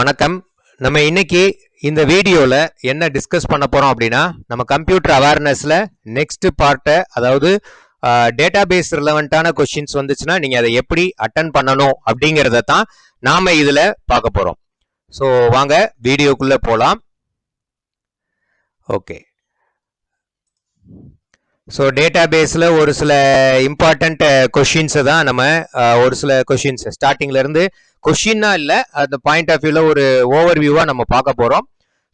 வணக்கம். நம்ம இன்னைக்கு இந்த வீடியோல என்ன டிஸ்கஸ் பண்ண போறோம் அப்படின்னா, நம்ம கம்ப்யூட்டர் அவேர்னஸ்ல நெக்ஸ்ட் பார்ட்டை, அதாவது டேட்டாபேஸ் ரிலவெண்டான கொஸ்டின்ஸ் வந்துச்சுன்னா நீங்க அதை எப்படி அட்டன் பண்ணணும் அப்படிங்கிறத தான் நாம இதுல பார்க்க போறோம். ஸோ வாங்க வீடியோக்குள்ள போலாம். ஓகே, ஸோ டேட்டாபேஸில் ஒரு சில இம்பார்ட்டண்ட் கொஷின்ஸை தான் நம்ம ஒரு சில கொஷின்ஸ் ஸ்டார்டிங்ல இருந்து கொஷின்னா இல்லை, அந்த பாயிண்ட் ஆஃப் வியூவில் ஒரு ஓவர் வியூவாக நம்ம பார்க்க போகிறோம்.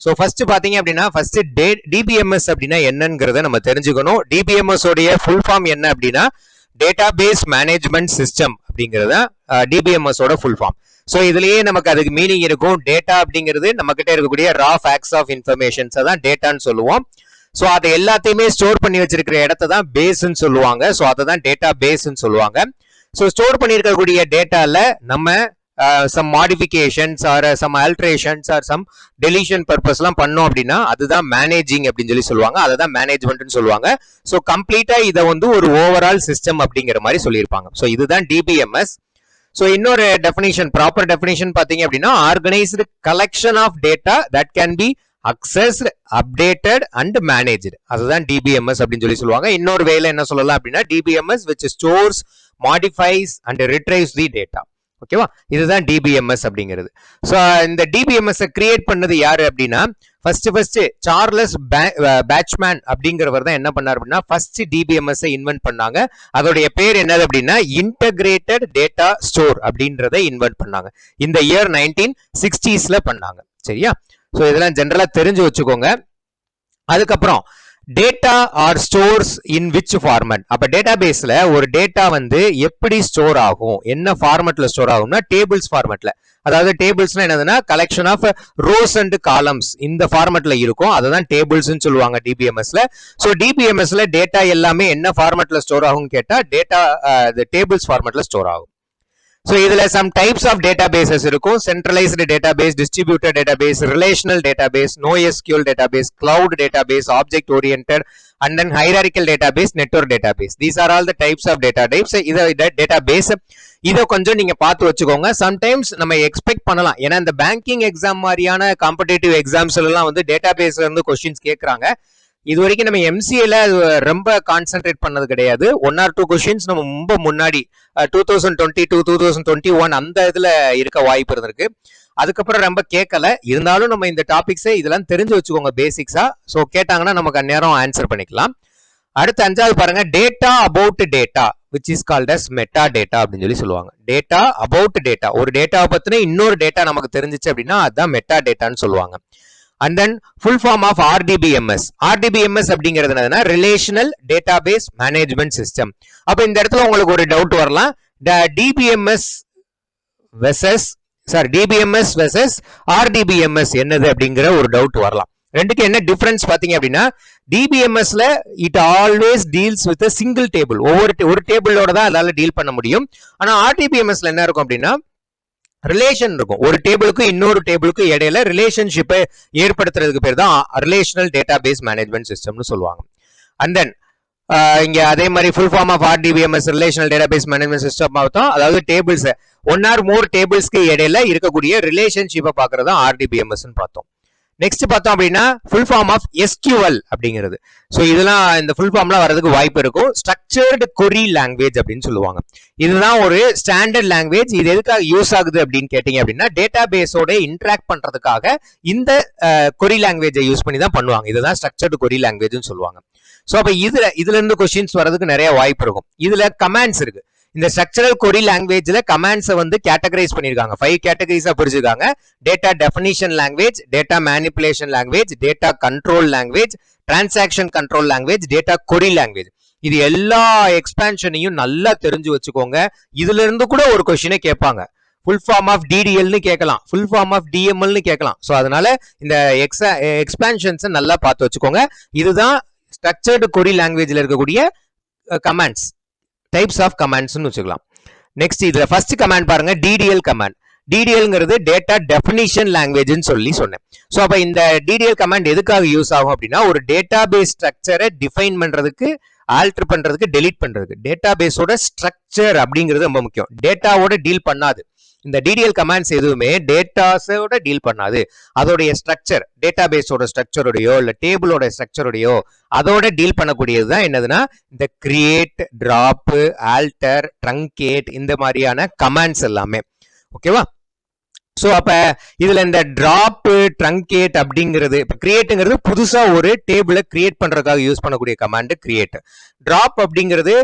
ஸோ ஃபர்ஸ்ட் பார்த்தீங்க அப்படின்னா, ஃபர்ஸ்ட் டிபிஎம்எஸ் அப்படின்னா என்னங்கிறத நம்ம தெரிஞ்சுக்கணும். டிபிஎம்எஸ் உடைய ஃபுல் ஃபார்ம் என்ன அப்படின்னா, டேட்டாபேஸ் மேனேஜ்மெண்ட் சிஸ்டம் அப்படிங்கிறத டிபிஎம்எஸ் ஓட ஃபுல் ஃபார்ம். ஸோ இதுலயே நமக்கு அதுக்கு மீனிங் இருக்கும். டேட்டா அப்படிங்கிறது நம்ம கிட்ட இருக்கக்கூடிய ரா ஃபேக்ட்ஸ் ஆஃப் இன்ஃபர்மேஷன்ஸை தான் டேட்டான்னு சொல்லுவோம். ஸோ அதை எல்லாத்தையுமே ஸ்டோர் பண்ணி வச்சிருக்கிற இடத்த தான் பேஸ்ன்னு சொல்லுவாங்க. ஸோ அதை தான் டேட்டா பேஸ்ன்னு சொல்லுவாங்க. ஸோ ஸ்டோர் பண்ணியிருக்கக்கூடிய டேட்டால நம்ம some modifications or some alterations or some deletion பர்பஸ்லாம் பண்ணோம் அப்படின்னா அதுதான் மேனேஜிங் அப்படின்னு சொல்லுவாங்க. அதை தான் மேனேஜ்மெண்ட்னு சொல்லுவாங்க. ஸோ கம்ப்ளீட்டா இதை வந்து ஒரு ஓவரால் சிஸ்டம் அப்படிங்கிற மாதிரி சொல்லியிருப்பாங்க. ஸோ இதுதான் டிபிஎம்எஸ். ஸோ இன்னொரு டெஃபினிஷன், ப்ராப்பர் டெஃபினிஷன் பார்த்தீங்க அப்படின்னா, organized collection of data that can be accessed, updated and managed. அதுதான் DBMS அப்படின்னு சொல்லுவாங்க. இன்னொரு வேலை என்ன சொல்லலாம் அப்படின்னா, DBMS which stores, modifies and retrieves the data. ஓகேவா, இதுதான் DBMS அப்படிங்கிறது. ஸோ இந்த DBMS கிரியேட் பண்ணது யாரு அப்படின்னா, ஃபர்ஸ்ட் சார்லஸ் பேட்ச்மேன் அப்படிங்கிறவர் தான் என்ன பண்ணார் அப்படின்னா, ஃபர்ஸ்ட் DBMS இன்வென்ட் பண்ணாங்க. அதோடைய பேர் என்னது அப்படின்னா, இன்டகிரேட்டட் டேட்டா ஸ்டோர் அப்படின்றத இன்வென்ட் பண்ணாங்க. இந்த இயர் 1960s பண்ணாங்க. சரியா? ஸோ இதெல்லாம் ஜென்ரலா தெரிஞ்சு வச்சுக்கோங்க. அதுக்கப்புறம் data are stores in which format. அப்ப டேட்டா பேஸ்ல ஒரு டேட்டா வந்து எப்படி ஸ்டோர் ஆகும், என்ன ஃபார்மட்ல ஸ்டோர் ஆகும்னா டேபிள்ஸ் ஃபார்மட்ல. அதாவது டேபிள்ஸ்னா என்னதுன்னா collection of rows and columns, இந்த ஃபார்மட்ல இருக்கும். அதுதான் டேபிள்ஸ்னு சொல்லுவாங்க டிபிஎம்எஸ்ல. ஸோ டிபிஎம்எஸ்ல டேட்டா எல்லாமே என்ன ஃபார்மட்ல ஸ்டோர் ஆகும்னு கேட்டா டேட்டா டேபிள்ஸ் ஃபார்மட்ல ஸ்டோர் ஆகும். ஸோ இதுல சம் டைப்ஸ் ஆஃப் டேட்டாபேசஸ் இருக்கும். Centralised database, distributed database, relational database, NoSQL database, cloud database, object oriented and then hierarchical database, network database. These are all the types of data types. இதை database இதை கொஞ்சம் நீங்க பார்த்து வச்சுக்கோங்க. Sometimes நம்ம expect பண்ணலாம், ஏன்னா இந்த பேங்கிங் எக்ஸாம் மாதிரியான காம்படேட்டிவ் எக்ஸாம்ஸ் எல்லாம் வந்து டேட்டாபேஸ்ல இருந்து கொஸ்டின்ஸ் கேட்கறாங்க. இது வரைக்கும் நம்ம எம்சிஏல ரொம்ப கான்சென்ட்ரேட் பண்ணது கிடையாது. 1 or 2 கொஸ்டின்ஸ் நம்ம ரொம்ப முன்னாடி 2022, 2021 அந்த இதுல இருக்க வாய்ப்பு இருந்திருக்கு. அதுக்கப்புறம் ரொம்ப கேட்கல. இருந்தாலும் நம்ம இந்த டாபிக்ஸை இதெல்லாம் தெரிஞ்சு வச்சுக்கோங்க பேசிக்ஸா. ஸோ கேட்டாங்கன்னா நமக்கு அந்நேரம் ஆன்சர் பண்ணிக்கலாம். அடுத்து 5வது பாருங்க, data about data which is called as meta data அப்படின்னு சொல்லுவாங்க. டேட்டா அபவுட் டேட்டா, ஒரு டேட்டாவை பத்தின இன்னொரு டேட்டா நமக்கு தெரிஞ்சிச்சு அப்படின்னா அதுதான் மெட்டா டேட்டான்னு சொல்லுவாங்க. And then full form of RDBMS. RDBMS அப்படிங்கிறது என்னதுன்னா ரிலேஷனல் டேட்டாபேஸ் மேனேஜ்மெண்ட் சிஸ்டம். அப்ப இந்த இடத்துல உங்களுக்கு ஒரு டவுட் வரலாம், DBMS வெர்சஸ் RDBMS என்னது அப்படிங்கிற ஒரு டவுட் வரலாம். ரெண்டுக்கு என்ன டிஃபரன்ஸ் பாத்தீங்க அப்படின்னா, DBMSல it always deals with single table. ஒரு டேபிளோட தான் அதால டீல் பண்ண முடியும். ஆனா RDBMSல என்ன இருக்கும் அப்படின்னா, ரிலேஷன் இருக்கும். ஒரு டேபிளுக்கு இன்னொரு டேபிளுக்கு இடையில ரிலேஷன்ஷிப்பை ஏற்படுத்துறதுக்கு பேர் தான் ரிலேஷனல் டேட்டாபேஸ் மேனேஜ்மெண்ட் சிஸ்டம்னு சொல்லுவாங்க. அண்ட் தென் இங்க அதே மாதிரி full form of RDBMS relational database management system பார்த்தோம். அதாவது டேபிள்ஸ் 1 or more டேபிள்ஸ்க்கு இடையில இருக்கக்கூடிய ரிலேஷன்ஷிப்பை பார்க்கறது தான் RDBMS பார்த்தோம். நெக்ஸ்ட் பார்த்தோம் அப்படின்னா ஃபுல் ஃபார்ம் ஆஃப் SQL அப்படிங்கிறது. ஸோ இதெல்லாம் இந்த ஃபுல் ஃபார்ம்லாம் வரதுக்கு வாய்ப்பு இருக்கும். ஸ்ட்ரக்சர்டு கொரி லாங்குவேஜ் அப்படின்னு சொல்லுவாங்க. இதுதான் ஒரு ஸ்டாண்டர்ட் லாங்குவேஜ். இது எதுக்காக யூஸ் ஆகுது அப்படின்னு கேட்டீங்க அப்படின்னா, டேட்டா பேஸோட இன்டராக்ட் பண்றதுக்காக இந்த கொரி லாங்குவேஜை யூஸ் பண்ணி தான் பண்ணுவாங்க. இதுதான் ஸ்ட்ரக்சர்டு கொரி லாங்குவேஜ்னு சொல்லுவாங்க. ஸோ அப்ப இதுல இருந்து கொஸ்டின்ஸ் வரதுக்கு நிறைய வாய்ப்பு இருக்கும். இதுல கமாண்ட்ஸ் இருக்கு. இந்த ஸ்ட்ரக்சரல் கொரி லாங்குவேஜ்ல கமாண்ட்ஸை வந்து கேட்டகரைஸ் பண்ணிருக்காங்க. 5 கேட்டகரிஸா பிரிச்சிருக்காங்க. Data definition language, data manipulation language, data control language, transaction control language, data query language. இது எல்லா எக்ஸ்பான்ஷனையும் நல்லா தெரிஞ்சு வச்சுக்கோங்க. இதுல இருந்து கூட ஒரு கொஸ்டினை கேட்பாங்க. ஃபுல் ஃபார்ம் ஆஃப் DDLன்னு கேட்கலாம், ஃபுல் ஃபார்ம் ஆஃப் DMLன்னு கேட்கலாம். ஸோ அதனால இந்த எக்ஸ்பான்ஷன்ஸை நல்லா பார்த்து வச்சுக்கோங்க. இதுதான் ஸ்ட்ரக்சர்டு கொரி லாங்குவேஜ்ல இருக்கக்கூடிய கமாண்ட்ஸ், டைப்ஸ் ஆஃப் கமாண்ட்ஸ்னு வச்சுக்கலாம். நெக்ஸ்ட் இதுல ஃபர்ஸ்ட் கமாண்ட் பாருங்க, DDL கமாண்ட். DDLங்கிறது டேட்டா டெஃபினிஷன் லாங்குவேஜ்னு சொல்லி சொன்னேன். ஸோ அப்ப இந்த DDL கமாண்ட் எதுக்காக யூஸ் ஆகும் அப்படின்னா, ஒரு டேட்டாபேஸ் ஸ்ட்ரக்சரை டிஃபைன் பண்றதுக்கு, ஆல்டர் பண்றதுக்கு, டெலீட் பண்றதுக்கு. டேட்டாபேஸோட ஸ்ட்ரக்சர் அப்படிங்கிறது ரொம்ப முக்கியம். டேட்டாவோட டீல் பண்ணாது. இந்த DDL கமாண்ட்ஸ் எதுவுமே டேட்டாஸோட டீல் பண்ணாது. அதோடைய ஸ்ட்ரக்சர், டேட்டாபேஸோட ஸ்ட்ரக்சரோடையோ இல்ல டேபிளோட ஸ்ட்ரக்சரோடையோ அதோட டீல் பண்ணக்கூடியது தான் என்னதுன்னா இந்த கிரியேட், டிராப், ஆல்டர், ட்ரங்கேட் இந்த மாதிரியான கமாண்ட்ஸ் எல்லாமே. ஓகேவா? ஸோ அப்ப இதுல இந்த டிராப், ட்ரங்கேட் அப்படிங்கிறது, இப்போ கிரியேட்டுங்கிறது புதுசா ஒரு டேபிளை கிரியேட் பண்றதுக்காக யூஸ் பண்ணக்கூடிய கமாண்ட் கிரியேட். டிராப் அப்படிங்கிறது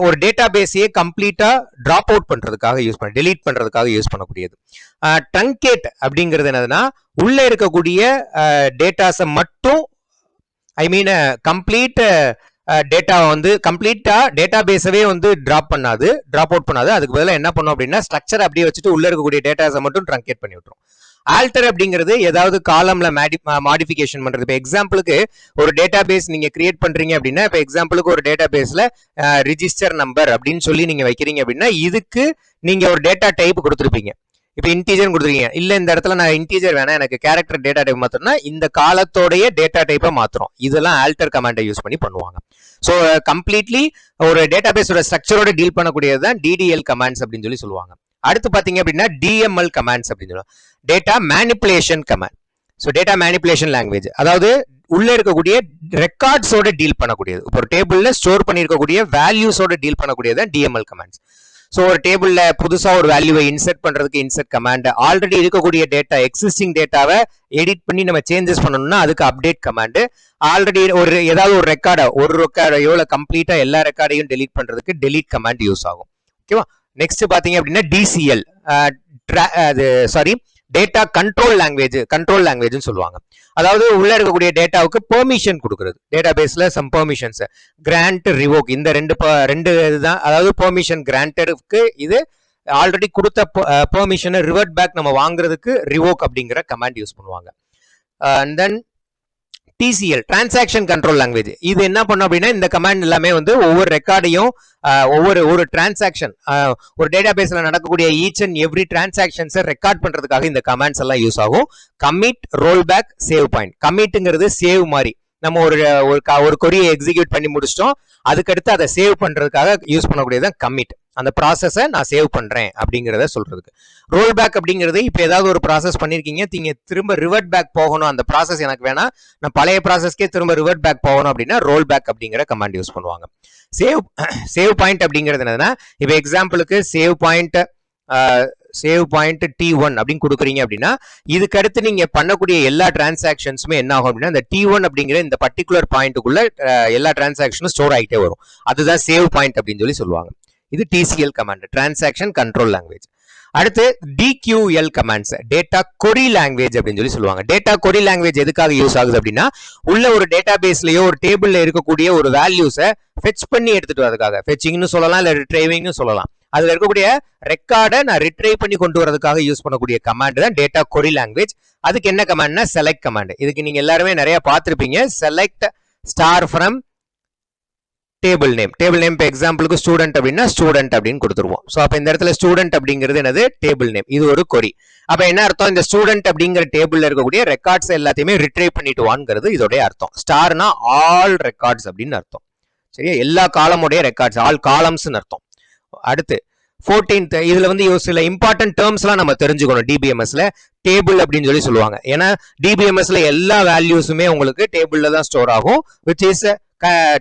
ஒரு டேட்டா பேஸையே கம்ப்ளீட்டா டிராப் அவுட் பண்றதுக்காக யூஸ் பண்ண, டெலீட் பண்றதுக்காக யூஸ் பண்ணக்கூடியது. ட்ரங்கேட் அப்படிங்கிறது என்னதுன்னா உள்ள இருக்கக்கூடிய டேட்டாஸை மட்டும், ஐ மீன் கம்ப்ளீட் டேட்டாவை வந்து கம்ப்ளீட்டா டேட்டா பேஸவே வந்து டிராப் அவுட் பண்ணாது. அதுக்கு பதிலாக என்ன பண்ணும் அப்படின்னா ஸ்ட்ரக்சர் அப்படியே வச்சுட்டு உள்ள இருக்கக்கூடிய டேட்டாஸை மட்டும் ட்ரங்கேட் பண்ணி விட்டுரும். ஆல்டர் அப்படிங்கிறது ஏதாவது காலம்ல மாடிஃபிகேஷன் பண்றது. இப்போ எக்ஸாம்பிளுக்கு ஒரு டேட்டா பேஸ் நீங்க கிரியேட் பண்றீங்க அப்படின்னா, இப்போ எக்ஸாம்பிளுக்கு ஒரு டேட்டா பேஸ்ல ரிஜிஸ்டர் நம்பர் அப்படின்னு சொல்லி நீங்க வைக்கிறீங்க அப்படின்னா, இதுக்கு நீங்க ஒரு டேட்டா டைப் கொடுத்துருப்பீங்க. இப்போ இன்டீஜர் கொடுத்துருக்கீங்க, இல்ல இந்த இடத்துல நான் இன்டீஜர் வேணா எனக்கு கேரக்டர் டேட்டா டைப் மாத்தணும்னா இந்த காலத்தோடைய டேட்டா டைப்பை மாத்துறோம். இதெல்லாம் ஆல்டர் கமாண்டை யூஸ் பண்ணி பண்ணுவாங்க. ஸோ கம்ப்ளீட்லி ஒரு டேட்டா பேஸோட ஸ்ட்ரக்சரோட டீல் பண்ணக்கூடியது தான் DDL கமாண்ட்ஸ் அப்படின்னு சொல்லி சொல்லுவாங்க. அடுத்து பாத்தீங்க அப்படின்னா DML கமாண்ட்ஸ் அப்படின்னு சொல்லுவாங்க, data manipulation command. So data manipulation language, அதாவது உள்ள இருக்கக்கூடிய ரெக்கார்ட்ஸோட டீல் பண்ணக்கூடியது. இப்போ ஒரு டேபிள்ல ஸ்டோர் பண்ணிருக்கக்கூடிய வேல்யூஸோட டீல் பண்ணக்கூடியது தான் DML கமாண்ட்ஸ். ஸோ ஒரு டேபிள்ல புதுசா ஒரு வேல்யூவை இன்சர்ட் பண்றதுக்கு இன்சர்ட் கமாண்ட், ஆல்ரெடி இருக்கக்கூடிய டேட்டா எக்ஸிஸ்டிங் டேட்டாவை எடிட் பண்ணி நம்ம சேஞ்சஸ் பண்ணணும்னா அதுக்கு அப்டேட் கமாண்ட், ஆல்ரெடி ஏதாவது ஒரு ரெக்கார்டையோ இல்ல கம்ப்ளீட்டா எல்லா ரெக்கார்டையும் டெலீட் பண்றதுக்கு டெலீட் கமாண்ட் யூஸ் ஆகும். ஓகேவா? நெக்ஸ்ட் பாத்தீங்க அப்படின்னா DCL, டேட்டா கண்ட்ரோல் லாங்குவேஜ் சொல்லுவாங்க. அதாவது உள்ள இருக்கக்கூடிய டேட்டாவுக்கு பெர்மிஷன் கொடுக்கிறது. டேட்டா பேஸ்ல சம் பெர்மிஷன்ஸ், கிராண்ட், ரிவோக், இந்த ரெண்டு இதுதான். அதாவது பெர்மிஷன் கிராண்டருக்கு இது ஆல்ரெடி கொடுத்த பெர்மிஷனை ரிவர்ட் பேக் நம்ம வாங்குறதுக்கு ரிவோக் அப்படிங்கிற கமாண்ட் யூஸ் பண்ணுவாங்க. And then TCL, transaction control language. இது என்ன பண்ணும் அப்படின்னா இந்த கமாண்ட் எல்லாமே வந்து ஒவ்வொரு ரெக்கார்டையும் ஒரு டிரான்சாக்ஷன், ஒரு டேட்டா பேஸ்ல நடக்கக்கூடிய ஈச் அண்ட் எவ்ரி டிரான்சாக்ஷன்ஸை ரெக்கார்ட் பண்றதுக்காக இந்த கமாண்ட்ஸ் எல்லாம் யூஸ் ஆகும். Commit, roll back, save point. கமிட்ங்கிறது சேவ் மாதிரி, நம்ம ஒரு கொரியை எக்ஸிக்யூட் பண்ணி முடிச்சிட்டோம், அதுக்கடுத்து அதை சேவ் பண்றதுக்காக யூஸ் பண்ணக்கூடியதான் கமிட். அந்த ப்ராசஸை நான் சேவ் பண்றேன் அப்படிங்கிறத சொல்றதுக்கு. ரோல் பேக் அப்படிங்கிறது இப்போ ஏதாவது ஒரு ப்ராசஸ் பண்ணிருக்கீங்க, நீங்க திரும்ப ரிவர்ட் பேக் போகணும், அந்த ப்ராசஸ் எனக்கு வேணா, நான் பழைய ப்ராசஸ்க்கே திரும்ப ரிவர்ட் பேக் போகணும் அப்படின்னா ரோல் பேக் அப்படிங்கிற கமாண்ட் யூஸ் பண்ணுவாங்க. சேவ் பாயிண்ட் அப்படிங்கிறது என்னதுன்னா, இப்போ எக்ஸாம்பிளுக்கு சேவ் பாயிண்ட் T1 அப்படின்னு கொடுக்குறீங்க அப்படின்னா இதுக்கு அடுத்து நீங்க பண்ணக்கூடிய எல்லா டிரான்சாக்ஷன்ஸுமே என்ன ஆகும் அப்படின்னா இந்த T1 அப்படிங்கிற இந்த பர்டிகுலர் பாயிண்ட்டுக்குள்ள எல்லா டிரான்சாக்ஷனும் ஸ்டோர் ஆகிட்டே வரும். அதுதான் சேவ் பாயிண்ட் அப்படின்னு சொல்லி சொல்லுவாங்க. இது TCL command, transaction control language. அடுத்து DQL commands, data query language அப்படின்னு சொல்லி சொல்லுவாங்க. டேட்டா கொரி லாங்குவேஜ் எதுக்காக யூஸ் ஆகுது அப்படின்னா உள்ள ஒரு டேட்டா பேஸ்லயோ ஒரு டேபிள்ல இருக்கக்கூடிய ஒரு வேல்யூஸை ஃபெச் பண்ணி எடுத்துட்டு வரதுக்காக, ஃபெச்சிங்னு சொல்லலாம் இல்ல ரிட்ரைவிங்னு சொல்லலாம், அதுல இருக்கக்கூடிய ரெக்கார்டை நான் ரிட்ரைவ் பண்ணி கொண்டு வரதுக்காக யூஸ் பண்ணக்கூடிய கமாண்ட் தான் டேட்டா கொரி லாங்குவேஜ். அதுக்கு என்ன கமாண்ட்னா செலக்ட் கமாண்ட். இதுக்கு நீங்க எல்லாருமே நிறைய பார்த்திருப்பீங்க. Select star from table name. இப்போ எக்ஸாம்பிளுக்கு ஸ்டூடெண்ட் அப்படின்னா ஸ்டூடெண்ட் அப்படின்னு கொடுத்துருவோம். ஸோ அப்போ இந்த இடத்துல ஸ்டூடெண்ட் அப்படிங்கிறது என்னது, டேபிள் நேம். இது ஒரு கொரி. அப்போ என்ன அர்த்தம், இந்த ஸ்டூடெண்ட் அப்படிங்கிற டேபிள்ல இருக்கக்கூடிய ரெக்கார்ட்ஸ் எல்லாத்தையுமே ரிட்ரைவ் பண்ணிட்டு வாங்கிறது இதோடைய அர்த்தம். ஸ்டார்னா ஆல் ரெக்கார்ட்ஸ் அப்படின்னு அர்த்தம். சரியா, எல்லா காலமுடைய ரெக்கார்ட்ஸ், ஆல் காலம்ஸ்னு அர்த்தம். அடுத்து 14th, இதுல வந்து சில இம்பார்ட்டன்ட் டேர்ம்ஸ்லாம் நம்ம தெரிஞ்சுக்கணும். டிபிஎம்எஸ்ல டேபிள் அப்படின்னு சொல்லி சொல்லுவாங்க. ஏன்னா டிபிஎம்எஸ்ல எல்லா வேல்யூஸுமே உங்களுக்கு டேபிள்ல தான் ஸ்டோர் ஆகும். Which is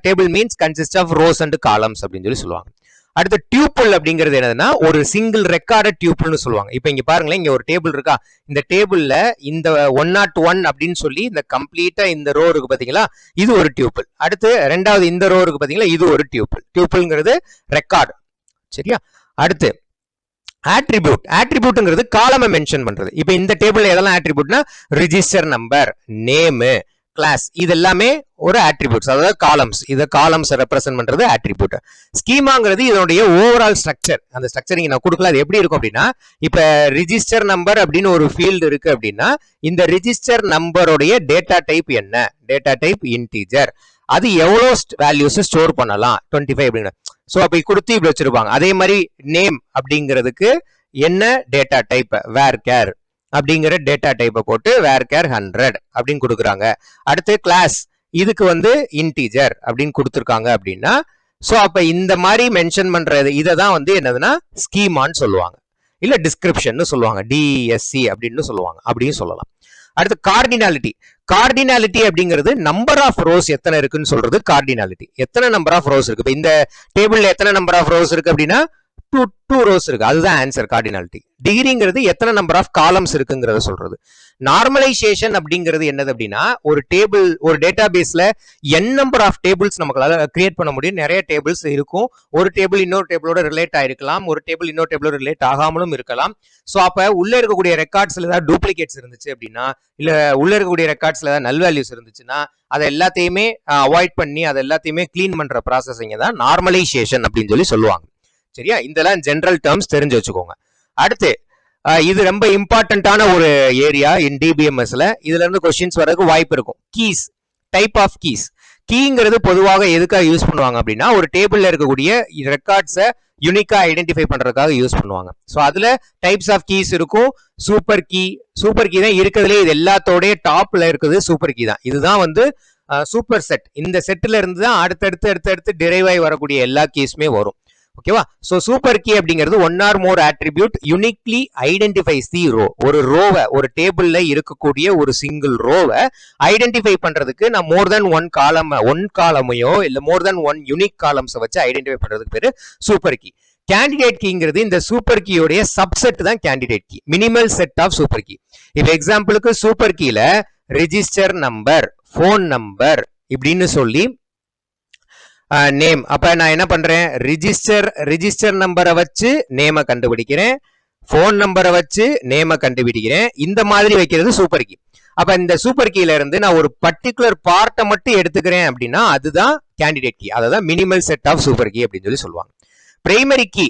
table means consist of rows and columns அப்படின்னு சொல்லி சொல்லுவாங்க. அடுத்து டியூபிள் அப்படிங்கிறது என்னதுன்னா ஒரு சிங்கிள் ரெக்கார்டட் டியூபிள்னு சொல்லுவாங்க. இப்போ இங்க பாருங்களேன், இங்க ஒரு டேபிள் இருக்கா, இந்த டேபிள்ல இந்த 101 அப்படின்னு சொல்லி இந்த கம்ப்ளீட்டா இந்த ரோ இருக்கு பாத்தீங்களா, இது ஒரு டியூபிள். அடுத்து ரெண்டாவது இந்த ரோ இருக்கு பாத்தீங்களா, இது ஒரு டியூபிள். டியூபிள்ங்கிறது ரெக்கார்டு. சரியா, அடுத்து ஆட்ரிபியூட்ங்கிறது காலமை மென்ஷன் பண்றது. இப்போ இந்த டேபிள்ல எதெல்லாம் ஆட்ரிபியூட்னா ரிஜிஸ்டர் நம்பர், நேம், கிளாஸ், இது எல்லாமே ஒரு ஆட்ரிபியூட்ஸ், அதாவது காலம்ஸ். இத காலம்ஸ் ரெப்ரசென்ட் பண்றது ஆட்ரிபியூட். ஸ்கீமாங்கிறது இதனுடைய ஓவரால் ஸ்ட்ரக்சர். அந்த ஸ்ட்ரக்சர் இங்க நான் கொடுக்கல, அது எப்படி இருக்கும் அப்படின்னா, இப்ப ரிஜிஸ்டர் நம்பர் அப்படின்னு ஒரு ஃபீல்டு இருக்கு அப்படின்னா இந்த ரிஜிஸ்டர் நம்பருடைய டேட்டா டைப் என்ன, டேட்டா டைப் இன்டீஜர். அது எவ்வளோ வேல்யூஸ் ஸ்டோர் பண்ணலாம், 25 அப்படின்னு. ஸோ அப்படி கொடுத்து இப்படி வச்சிருப்பாங்க. அதே மாதிரி நேம் அப்படிங்கிறதுக்கு என்ன டேட்டா டைப், வேர் கேர் அப்படிங்கிற டேட்டா டைப்பை போட்டு வேர் கேர் 100 அப்படின்னு கொடுக்குறாங்க. அடுத்து கிளாஸ், இதுக்கு வந்து இன்டீஜர் அப்படின்னு கொடுத்துருக்காங்க அப்படின்னா, ஸோ அப்ப இந்த மாதிரி மென்ஷன் பண்றது இதை தான் வந்து என்னதுன்னா ஸ்கீமான்னு சொல்லுவாங்க. இல்ல டிஸ்கிரிப்ஷன் சொல்லுவாங்க, டிஎஸ்சி அப்படின்னு சொல்லுவாங்க, அப்படியும் சொல்லலாம். அடுத்து கார்டினாலிட்டி. கார்டினாலிட்டி அப்படிங்கிறது நம்பர் ஆஃப் ரோஸ் எத்தனை இருக்குன்னு சொல்றது கார்டினாலிட்டி. எத்தனை நம்பர் ஆஃப் ரோஸ் இருக்கு. இப்போ இந்த டேபிள்ல எத்தனை நம்பர் ஆஃப் ரோஸ் இருக்கு அப்படின்னா டூ ரோஸ் இருக்கு, அதுதான் ஆன்சர் கார்டினாலிட்டி. டிகிரிங்கிறது எத்தனை நம்பர் ஆஃப் காலம்ஸ் இருக்குங்கிறத சொல்றது. நார்மலைசேஷன் அப்படிங்கிறது என்னது அப்படின்னா ஒரு டேபிள், ஒரு டேட்டா பேஸ்ல n நம்பர் ஆஃப் டேபிள்ஸ் நமக்கு கிரியேட் பண்ண முடியும். நிறைய டேபிள்ஸ் இருக்கும். ஒரு டேபிள் இன்னொரு டேபிளோட ரிலேட் ஆயிருக்கலாம், ஒரு டேபிள் இன்னொரு டேபிளோட ரிலேட் ஆகாமலும் இருக்கலாம். ஸோ அப்ப உள்ள இருக்கக்கூடிய ரெக்கார்ட்ஸ்ல ஏதாவது டூப்ளிகேட்ஸ் இருந்துச்சு அப்படின்னா, இல்ல உள்ள இருக்கக்கூடிய ரெக்கார்ட்ஸ்ல ஏதாவது நல் வேல்யூஸ் இருந்துச்சுன்னா அதை எல்லாத்தையுமே அவாய்ட் பண்ணி அதை எல்லாத்தையுமே கிளீன் பண்ற ப்ராசஸிங்க தான் நார்மலைசேஷன் அப்படின்னு சொல்லுவாங்க. சரியா, இதெல்லாம் ஜெனரல் டேர்ம்ஸ் தெரிஞ்சு வச்சுக்கோங்க. அடுத்து இது ரொம்ப இம்பார்ட்டன்டான ஒரு ஏரியா இன் டிபிஎம்எஸ்ல. இதுல இருந்து கொஸ்டின்ஸ் வரதுக்கு வாய்ப்பு இருக்கும். Keys, type of keys. கீங்கிறது பொதுவாக எதுக்காக யூஸ் பண்ணுவாங்க அப்படின்னா ஒரு டேபிள்ல இருக்கக்கூடிய ரெக்கார்ட்ஸை யூனிக்கா ஐடென்டிஃபை பண்றதுக்காக யூஸ் பண்ணுவாங்க. ஸோ அதுல டைப்ஸ் ஆஃப் கீஸ் இருக்கும். சூப்பர் கீ, சூப்பர் கீ தான் இருக்கிறதுலே இது எல்லாத்தோடைய டாப்ல இருக்குது சூப்பர் கீ தான். இதுதான் சூப்பர் செட். இந்த செட்ல இருந்து தான் அடுத்தடுத்து டிரைவ் ஆகி வரக்கூடிய எல்லா கீஸுமே வரும். ஓகேவா? சோ சூப்பர் கீ அப்படிங்கிறது ஒன் ஆர் மோர் அட்ரிபியூட் யூனிக்லி ஐடென்டிஃபைஸ் தி ரோ. ஒரு ரோவை, ஒரு டேபிள்ல இருக்கக்கூடிய ஒரு சிங்கிள் ரோவை ஐடென்டிஃபை பண்றதுக்கு நான் மோர் தென் ஒன் காலமையோ இல்ல மோர் தென் ஒன் யூனிக் காலம்ஸை வச்சு ஐடென்டிஃபை பண்றதுக்கு பேரு சூப்பர் கீ. கேண்டிடேட் கீங்கிறது இந்த சூப்பர் கீயோடைய சப்செட் தான் candidate key, minimal set of super key. இப்ப எக்ஸாம்பிளுக்கு சூப்பர் கீல ரெஜிஸ்டர் நம்பர், போன் நம்பர் இப்படின்னு சொல்லி நேம். அப்ப நான் என்ன பண்றேன், ரிஜிஸ்டர் நம்பரை வச்சு நேம கண்டுபிடிக்கிறேன், போன் நம்பரை வச்சு நேம கண்டுபிடிக்கிறேன். இந்த மாதிரி வைக்கிறது சூப்பர் கீ. அப்ப இந்த சூப்பர் கீல இருந்து நான் ஒரு பர்டிகுலர் பார்ட்டை மட்டும் எடுத்துக்கிறேன் அப்படின்னா அதுதான் கேண்டிடேட் கீ. அதான் minimal set of super key அப்படின்னு சொல்லுவாங்க. பிரைமரி கீ,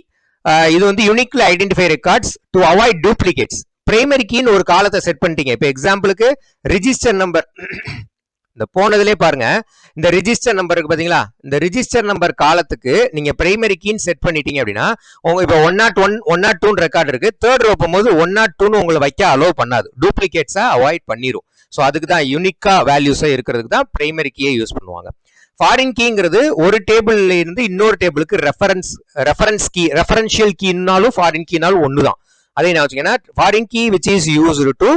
இது uniquely identify records to avoid duplicates. Primary கீன்னு ஒரு காலத்தை செட் பண்ணிட்டீங்க. இப்ப எக்ஸாம்பிளுக்கு ரிஜிஸ்டர் நம்பர், இந்த போனதுலேயே பாருங்க, இந்த ரிஜிஸ்டர் நம்பருக்கு பாத்தீங்களா, இந்த ரிஜிஸ்டர் நம்பர் காலத்துக்கு நீங்க பிரைமரி கீன்னு செட் பண்ணிட்டீங்க அப்படின்னா உங்க இப்ப 101, 102 ரெக்கார்ட் இருக்கு. தேர்ட் ரோ போகும்போது 102 உங்களை வைக்க அலோவ் பண்ணாது, டூப்ளிகேட்ஸா அவாய்ட் பண்ணிரும். ஸோ அதுக்கு தான் யூனிக்கா வேல்யூஸா இருக்கிறதுக்கு தான் பிரைமரி கீயை யூஸ் பண்ணுவாங்க. ஃபாரின் கீங்கிறது ஒரு டேபிள்ல இருந்து இன்னொரு டேபிளுக்கு ரெஃபரன்ஷியல் கீனாலும் ஃபாரின் கீனாலும் ஒண்ணுதான். அதே நான் வச்சுக்கேன்னா foreign key which is used to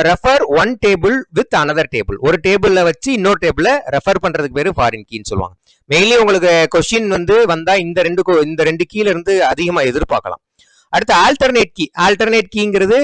refer one table with another table. ஒரு டேபிள்ல வச்சு இன்னொரு டேபிள ரெஃபர் பண்றதுக்கு பேரு ஃபாரின் கீன்னு சொல்லுவாங்க. மெயின்லி உங்களுக்கு கொஸ்டின் வந்தா இந்த ரெண்டு கீல இருந்து அதிகமா எதிர்பார்க்கலாம். அடுத்து ஆல்டர்னேட் கீ. ஆல்டர்னேட் கீங்கிறது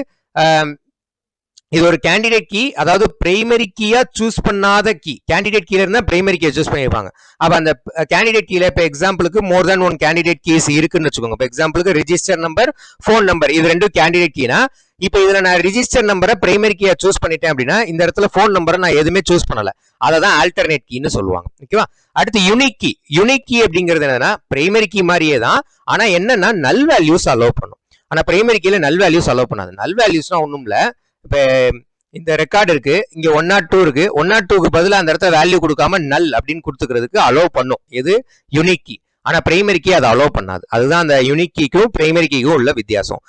இது ஒரு கேண்டிடேட் கீ, அதாவது பிரைமரி கீயா சூஸ் பண்ணாத கீ. கேண்டிடேட் கீல இருந்தா பிரைமரி கீ சூஸ் பண்ணிருப்பாங்க. அப்ப அந்த கேண்டிடேட் கீல இப்ப எக்ஸாம்பிளுக்கு மோர் தென் ஒன் கேண்டிடேட் கீஸ் இருக்குன்னு வச்சுக்கோங்க. இப்ப எக்ஸாம்பிளுக்கு ரிஜிஸ்டர் நம்பர், போன் நம்பர், இது ரெண்டும் கேண்டிடேட் கீனா, இப்ப இதுல நான் ரிஜிஸ்டர் நம்பரை பிரைமரி கீயா சூஸ் பண்ணிட்டேன் அப்படின்னா இந்த இடத்துல போன் நம்பரை நான் எதுவுமே சூஸ் பண்ணல, அததான் ஆல்டர்னேட் கீன்னு சொல்லுவாங்க. ஓகேவா? அடுத்து யூனிக் கீ. யூனிக் கீ அப்படிங்கிறது என்னன்னா பிரைமரி கீ மாதிரியே தான், ஆனா என்னன்னா நல் வேல்யூஸ் அலோவ் பண்ணும். ஆனா பிரைமரி கீல நல் வேல்யூஸ் அலோவ் பண்ணாது. நல் வேல்யூஸ்னா ஒண்ணும் இல்ல, இப்ப இந்த ரெக்கார்டு இருக்கு, இங்க 102 இருக்கு, 102க்கு பதிலா அந்த இடத்துல வேல்யூ கொடுக்காம நல் அப்படின்னு கொடுத்துக்கிறதுக்கு அலோவ் பண்ணும். எது? Unique key. ஆனா பிரைமரி கீ அதை அலோவ் பண்ணாது. அதுதான் அந்த யூனிக் கீக்கும் பிரைமரி கீக்கும் உள்ள வித்தியாசம்.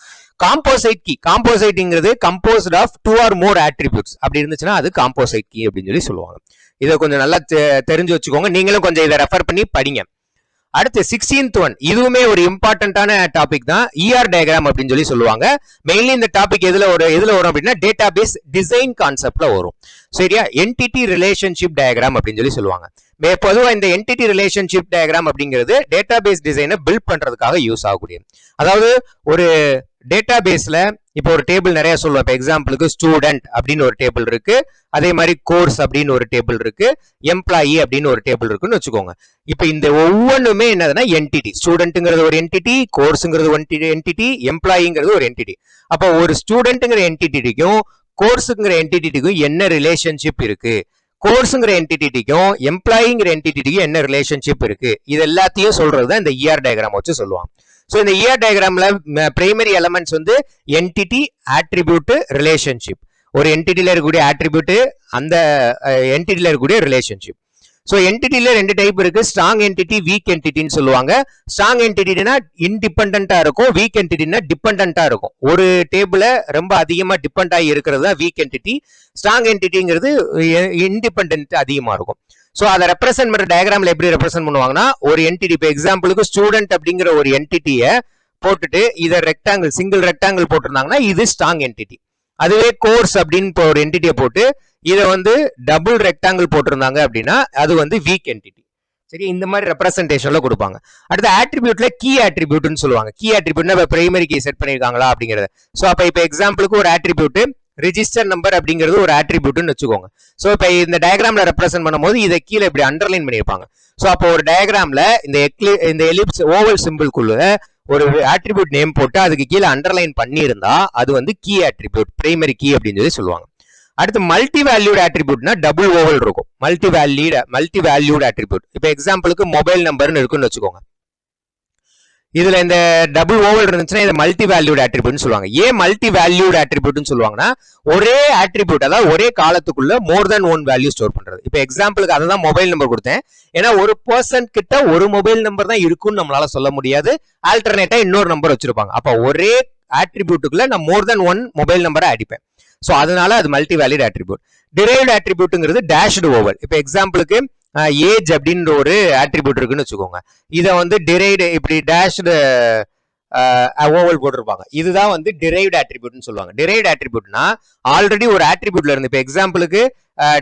Composite key. காம்போசைட்ங்கிறது composed of 2 or more attributes. அப்படி இருந்துச்சுன்னா அது காம்போசைட் கீ அப்படின்னு சொல்லுவாங்க. இதை கொஞ்சம் நல்லா தெரிஞ்சு வச்சுக்கோங்க. நீங்களும் கொஞ்சம் இதை ரெஃபர் பண்ணி படிங்க. அடுத்து 16th ஒன், இதுவுமே ஒரு இம்பார்ட்டன்டான டாபிக் தான், இஆர் டயக்ராம் அப்படின்னு சொல்லுவாங்க. மெயின்லி இந்த டாபிக் எதுல வரும் அப்படின்னா டேட்டாபேஸ் டிசைன் கான்செப்ட்ல வரும். சரியா? என்டிட்டி ரிலேஷன்ஷிப் டயக்ராம் அப்படின்னு சொல்லுவாங்க. பொதுவா இந்த என்டிட்டி ரிலேஷன்ஷிப் டயக்ராம் அப்படிங்கிறது டேட்டாபேஸ் டிசைனை பில்ட் பண்றதுக்காக யூஸ் ஆகக்கூடியது. அதாவது ஒரு டேட்டாபேஸ்ல இப்போ ஒரு டேபிள் நிறைய சொல்லுவோம். இப்போ எக்ஸாம்பிளுக்கு ஸ்டூடெண்ட் அப்படின்னு ஒரு டேபிள் இருக்கு, அதே மாதிரி கோர்ஸ் அப்படின்னு ஒரு டேபிள் இருக்கு, எம்ப்ளாயி அப்படின்னு ஒரு டேபிள் இருக்குன்னு வச்சுக்கோங்க. இப்போ இந்த ஒவ்வொன்றுமே என்னதுன்னா என்டிட்டி. ஸ்டூடெண்ட்ங்கிறது ஒரு என்டிட்டி, கோர்ஸுங்கிறது ஒரு என்டிட்டி, எம்ப்ளாயிங்கிறது ஒரு என்டிட்டி. அப்போ ஒரு ஸ்டூடெண்ட்ங்கிற என்டிட்டிக்கும் கோர்ஸுங்கிற என்டிட்டிக்கும் என்ன ரிலேஷன்ஷிப் இருக்கு, கோர்ஸுங்கிற என்டிட்டிக்கும் எம்ப்ளாயிங்கிற என்டிட்டிக்கும் என்ன ரிலேஷன்ஷிப் இருக்கு, இது எல்லாத்தையும் சொல்றதுதான் இந்த இஆர் டயக்ராம் வச்சு சொல்லுவாங்க. சோ இந்த இஆர் டயக்ராம்ல primary elements entity, attribute, relationship. ஒரு என்டிட்டில இருக்கக்கூடிய ஆட்ரிபியூட், அந்த என்டிட்டில இருக்கக்கூடிய ரிலேஷன்ஷிப். சோ என்டிட்டில ரெண்டு டைப் இருக்கு, ஸ்ட்ராங் என்டிட்டி, வீக் என்டிட்டின்னு சொல்லுவாங்க. ஸ்ட்ராங் என்டிட்டினா இன்டிபெண்டன்டா இருக்கும், வீக் என்டிட்டினா டிபெண்டன்டா இருக்கும். ஒரு டேபிள ரொம்ப அதிகமா டிபெண்ட் ஆகி இருக்கிறது தான் வீக் என்டிட்டி. ஸ்ட்ராங் என்டிட்டிங்கிறது இன்டிபெண்டன்ட் அதிகமா இருக்கும். சோ அதை ரெப்ரசென்ட் பண்ற டயக்ராம்ல எப்படி ரெப்ரசென்ட் பண்ணுவாங்கன்னா ஒரு என்டிட்டி, இப்போ எக்ஸாம்பிளுக்கு ஸ்டூடெண்ட் அப்படிங்கிற ஒரு என்டிட்டியை போட்டுட்டு இதை ரெக்டாங்கிள் சிங்கிள் ரெக்டாங்கிள் போட்டிருந்தாங்கன்னா இது ஸ்ட்ராங் என்டிட்டி. அதுவே கோர்ஸ் அப்படின்னு ஒரு என்டிட்டியை போட்டு இதை வந்து டபுள் ரெக்டாங்கிள் போட்டிருந்தாங்க அப்படின்னா அது வந்து வீக் என்டிட்டி. சரி, இந்த மாதிரி ரெப்ரசன்டேஷன்ல கொடுப்பாங்க. அடுத்த ஆட்ரிபியூட்ல கீ ஆட்ரிபியூட்னு சொல்லுவாங்க. கீ ஆட்ரிபியூட்னா இப்போ பிரைமரி கீ செட் பண்ணிருக்காங்களா அப்படிங்கிறது. ஸோ அப்போ இப்போ எக்ஸாம்பிளுக்கு ஒரு ஆட்ரிபியூட் ரிஜிஸ்டர் நம்பர் அப்படிங்கிறது ஒரு ஆட்ரிபியூட்னு வச்சுக்கோங்க. ஸோ இப்போ இந்த டயக்ராம்ல ரெப்ரசென்ட் பண்ணும்போது இதை கீழே இப்படி அண்டர்லைன் பண்ணியிருப்பாங்க. ஸோ அப்போ ஒரு டயக்ராம்ல இந்த எலிப்ஸ் ஓவல் சிம்பிள்குள்ள ஒரு ஆட்ரிபியூட் நேம் போட்டு அதுக்கு கீழே அண்டர்லைன் பண்ணியிருந்தா அது வந்து கீ ஆட்ரிபியூட், பிரைமரி கீ அப்படின்னு சொல்லி சொல்லுவாங்க. அடுத்து மல்டி வேல்யூட் ஆட்ரிபியூட்னா டபுள் ஓவல் இருக்கும். மல்டி வேல்யூட் ஆட்ரிபியூட் இப்போ எக்ஸாம்பிளுக்கு மொபைல் நம்பர்னு இருக்குன்னு வச்சுக்கோங்க. இதுல இந்த டபுள் ஓவல் இருந்துச்சுன்னா இதை மல்டி வேல்யூட் ஆட்ரிபியூட்னு சொல்லுவாங்க. ஏன் மல்டி வேல்யூட் ஆட்ரிபியூட்னு சொல்லுவாங்கன்னா ஒரே ஆட்ரிபியூட், அதாவது ஒரே காலத்துக்குள்ள மோர் தென் ஒன் வேல்யூ ஸ்டோர் பண்றது. இப்போ எக்ஸாம்பிளுக்கு அதை தான் மொபைல் நம்பர் கொடுத்தேன். ஏன்னா ஒரு பர்சன் கிட்ட ஒரு மொபைல் நம்பர் தான் இருக்குன்னு நம்மளால சொல்ல முடியாது. ஆல்டர்னேட்டா இன்னொரு நம்பர் வச்சிருப்பாங்க. அப்ப ஒரே ஆட்ரிபியூட்டுக்குள்ள நான் மோர் தென் ஒன் மொபைல் நம்பரை அடிப்பேன். ஸோ அதனால அது மல்டி வேல்யூட் ஆட்ரிபியூட். டிரைவ்டு ஆட்ரிபியூட்ங்கிறது டேஷ்டு ஓவல். இப்போ எக்ஸாம்பிளுக்கு ஏஜ் அப்படின்ற ஒரு ஆட்ரிபியூட் இருக்குன்னு வச்சுக்கோங்க. இதை வந்து டிரைவ்டு இப்படி டேஷ்டு ஓவல் போட்டிருப்பாங்க. இதுதான் வந்து டிரைவ்டு ஆட்ரிபியூட்னு சொல்லுவாங்க. டிரைவ்டு ஆட்ரிபியூட்னா ஆல்ரெடி ஒரு ஆட்ரிபியூட்ல இருந்து, இப்போ எக்ஸாம்பிளுக்கு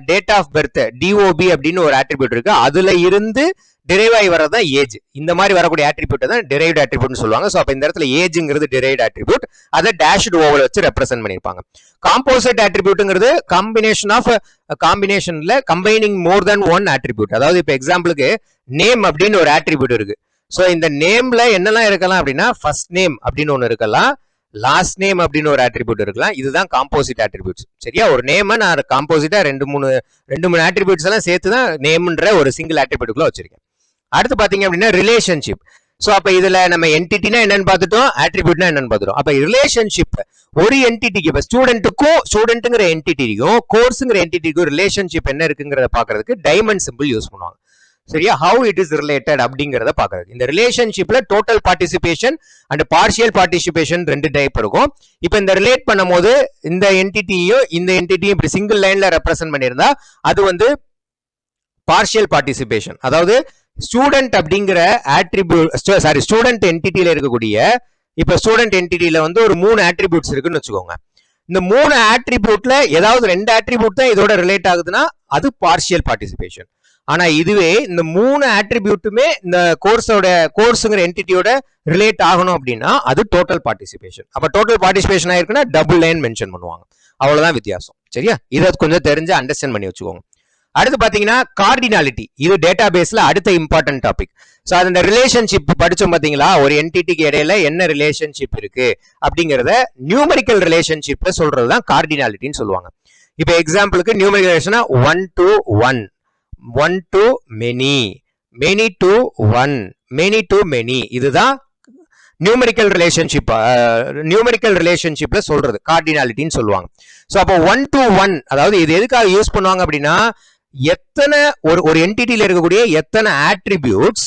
டேட் ஆஃப் பர்த் டிஓபி அப்படின்னு ஒரு ஆட்ரிபியூட் இருக்கு, அதுல இருந்து டிரைவ் ஆகி வரதான் ஏஜ். இந்த மாதிரி வரக்கூடிய ஆட்ரிபியூட் தான் டிரைவ்டு ஆட்ரிபியூட்னு சொல்லுவாங்க. ஸோ அப்போ இந்த இடத்துல ஏஜ்ங்கிறது டிரைவ்டு ஆட்ரிபியூட், அதை டேஷ்டு ஓவல் வச்சு ரெப்ரசென்ட் பண்ணியிருப்பாங்க. காம்போசிட் ஆட்ரிபியூட்ங்கிறது காம்பினேஷன்ல கம்பைனிங் மோர் தென் ஒன் ஆட்ரிபியூட். அதாவது இப்போ எக்ஸாம்பிளுக்கு நேம் அப்படின்னு ஒரு ஆட்ரிபியூட் இருக்கு. ஸோ இந்த நேம்ல என்னெல்லாம் இருக்கலாம் அப்படின்னா ஃபர்ஸ்ட் நேம் அப்படின்னு ஒன்று இருக்கலாம், லாஸ்ட் நேம் அப்படின்னு ஒரு ஆட்ரிபியூட் இருக்கலாம். இதுதான் காம்போசிட் ஆட்ரிபியூட்ஸ். சரியா, ஒரு நேம் நான் காம்போசிட்டா ரெண்டு மூணு ஆட்ரிபியூட்ஸ் எல்லாம் சேர்த்து தான் நேம்ன்ற ஒரு சிங்கிள் ஆட்ரிபியூட்டுக்குள்ள வச்சிருக்கேன். அடுத்து பாத்தீங்க அப்படின்னா ரிலேஷன்ஷிப். ஸோ அப்ப இதுல நம்ம என்டிட்டினா என்னன்னு பார்த்துட்டோம், ஆட்ரிபியூட்னா என்னன்னு பார்த்துட்டோம். அப்ப ரிலேஷன்ஷிப் ஒரு என்டிட்டிக்கு, இப்போ ஸ்டூடெண்ட்டுங்கிற என்டிட்டிக்கும் கோர்ஸுங்கிற என்டிட்டிக்கும் ரிலேஷன்ஷிப் என்ன இருக்குங்கிறத பாக்குறதுக்கு டைமண்ட் சிம்பிள் யூஸ் பண்ணுவாங்க. சரியா, ஹவு இட் இஸ் ரிலேட்டட் அப்படிங்கிறத பாக்குறது. இந்த ரிலேஷன்ஷிப்ல total participation and partial participation ரெண்டு டைப் இருக்கும். இப்போ இந்த ரிலேட் பண்ணும் போது இந்த என்டிட்டியும் இப்படி சிங்கிள் லைன்ல ரெப்ரசென்ட் பண்ணியிருந்தா அது வந்து பார்ஷியல் பார்ட்டிசிபேஷன். அதாவது ஸ்டூடெண்ட் அப்படிங்கிற ஸ்டூடெண்ட் என்டிட்டியில இருக்கக்கூடிய, இப்ப ஸ்டூடெண்ட் என்டிட்டியில வந்து ஒரு 3 ஆட்ரிபியூட்ஸ் இருக்குன்னு வச்சுக்கோங்க. இந்த 3 ஆட்ரிபியூட்ல ஏதாவது 2 ஆட்ரிபியூட் தான் இதோட ரிலேட் ஆகுதுன்னா அது பார்ஷியல் பார்ட்டிசிபேஷன். ஆனா இதுவே இந்த 3 ஆட்ரிபியூட்டுமே இந்த கோர்ஸுங்கிற என்டிட்டியோட ரிலேட் ஆகணும் அப்படின்னா அது டோட்டல் பார்ட்டிசிபேஷன். அப்ப டோட்டல் பார்ட்டிசிபேஷன் ஆயிருக்குன்னா டபுள் லைன் மென்ஷன் பண்ணுவாங்க. அவ்வளவுதான் வித்தியாசம். சரியா, இதை கொஞ்சம் தெரிஞ்சு அண்டர்ஸ்டாண்ட் பண்ணி வச்சுக்கோங்க. அடுத்து பாத்தீங்கன்னா கார்டினாலிட்டி. இது டேட்டா பேஸ்ல அடுத்த இம்பார்ட்டன்ட் டாபிக். ஸோ அந்த ரிலேஷன்ஷிப் படிச்சோம் பாத்தீங்களா, ஒரு என்டிட்டிக்கு இடையில என்ன ரிலேஷன்ஷிப் இருக்கு அப்படிங்கறத நியூமரிக்கல் ரிலேஷன்ஷிப்ல சொல்றதுதான் கார்டினாலிட்டின்னு சொல்லுவாங்க. இப்போ எக்ஸாம்பிளுக்கு numerical ரிலேஷனா 1 to 1, 1 to many, many to 1, many to many. இதுதான் நியூமரிக்கல் ரிலேஷன்ஷிப்ல சொல்றது கார்டினாலிட்டின்னு சொல்லுவாங்க. ஸோ அப்போ 1 to 1, அதாவது இது எதுக்காக யூஸ் பண்ணுவாங்க அப்படின்னா எத்தனை ஒரு என்டிட்டியில இருக்கக்கூடிய எத்தனை ஆட்ரிபியூட்ஸ்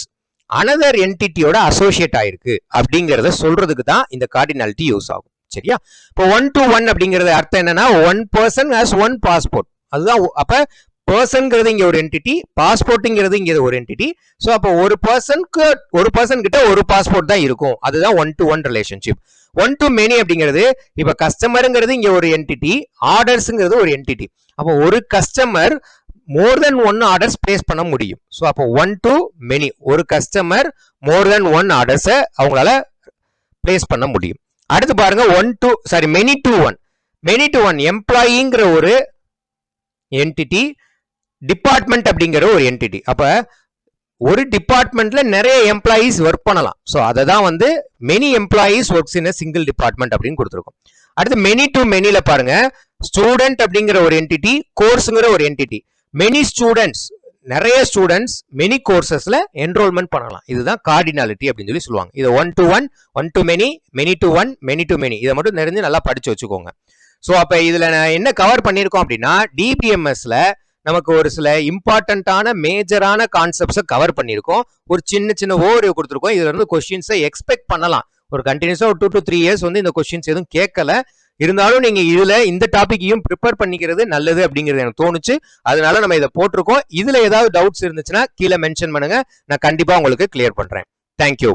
அனதர் என்டிட்டியோட அசோசியேட் ஆயிருக்கு அப்படிங்கறத சொல்றதுக்கு தான் இந்த கார்டினாலிட்டி யூஸ் ஆகும். சரியா, இப்போ 1 to 1 அப்படிங்கறது அர்த்தம் என்னன்னா one person has one passport. அதுதான். அப்ப பர்சன்ங்கிறது இங்க ஒரு என்டிட்டி, பாஸ்போர்ட்ங்கிறது இங்க ஒரு என்டிட்டி. ஸோ அப்போ ஒரு பர்சன் கிட்ட ஒரு பாஸ்போர்ட் தான் இருக்கும். அதுதான் 1 to 1 ரிலேஷன்ஷிப். 1 to many அப்படிங்கிறது இப்ப கஸ்டமருங்கிறது இங்க ஒரு என்டிட்டி, ஆர்டர்ஸ்ங்கிறது ஒரு என்டிட்டி. அப்போ ஒரு கஸ்டமர் மோர் தென் ஒன் ஆர்டர்ஸ் பிளேஸ் பண்ண முடியும். ஸோ அப்போ 1 to many, ஒரு கஸ்டமர் மோர் தென் ஒன் ஆர்டர்ஸை அவங்களால பிளேஸ் பண்ண முடியும். அடுத்து பாருங்க many to one எம்ப்ளாயிங்கிற ஒரு என்டிட்டி, டிபார்ட்மெண்ட் அப்படிங்கிற ஒரு என்டிட்டி. அப்ப ஒரு டிபார்ட்மெண்ட்ல நிறைய எம்ப்ளாயிஸ் ஒர்க் பண்ணலாம். ஸோ அதை தான் வந்து many employees works in single department அப்படின்னு கொடுத்துருக்கோம். அடுத்து மெனி டு மெனில பாருங்க, ஸ்டூடெண்ட் அப்படிங்கிற ஒரு என்டிட்டி, கோர்ஸுங்கிற ஒரு என்டிட்டி. மெனி ஸ்டூடெண்ட்ஸ், நிறைய ஸ்டூடெண்ட்ஸ் மெனி கோர்சஸ்ல என்ரோல்மெண்ட் பண்ணலாம். இதுதான் கார்டினாலிட்டி அப்படின்னு சொல்லி சொல்லுவாங்க. இது 1 to 1, 1 to many, many to 1, many to many. இதை மட்டும் தெரிஞ்சு நல்லா படிச்சு வச்சுக்கோங்க. ஸோ அப்ப இதுல நான் என்ன கவர் பண்ணியிருக்கோம் அப்படின்னா டிபிஎம்எஸ்ல நமக்கு ஒரு சில இம்பார்ட்டன்டான மேஜரான கான்செப்ட்ஸை கவர் பண்ணியிருக்கோம். ஒரு சின்ன ஓவர்வியூ கொடுத்துருக்கோம். இதுல இருந்து கொஸ்டின்ஸை எக்ஸ்பெக்ட் பண்ணலாம். ஒரு கண்டினியூஸா ஒரு 2 to 3 இயர்ஸ் வந்து இந்த கொஸ்டின்ஸ் எதுவும் கேட்கல. இருந்தாலும் நீங்க இதுல இந்த டாபிக்கையும் ப்ரிப்பேர் பண்ணிக்கிறது நல்லது அப்படிங்கிறது எனக்கு தோணுச்சு. அதனால நம்ம இதை போட்டிருக்கோம். இதுல ஏதாவது டவுட்ஸ் இருந்துச்சுன்னா கீழே மென்ஷன் பண்ணுங்க, நான் கண்டிப்பா உங்களுக்கு கிளியர் பண்றேன். தேங்க்யூ.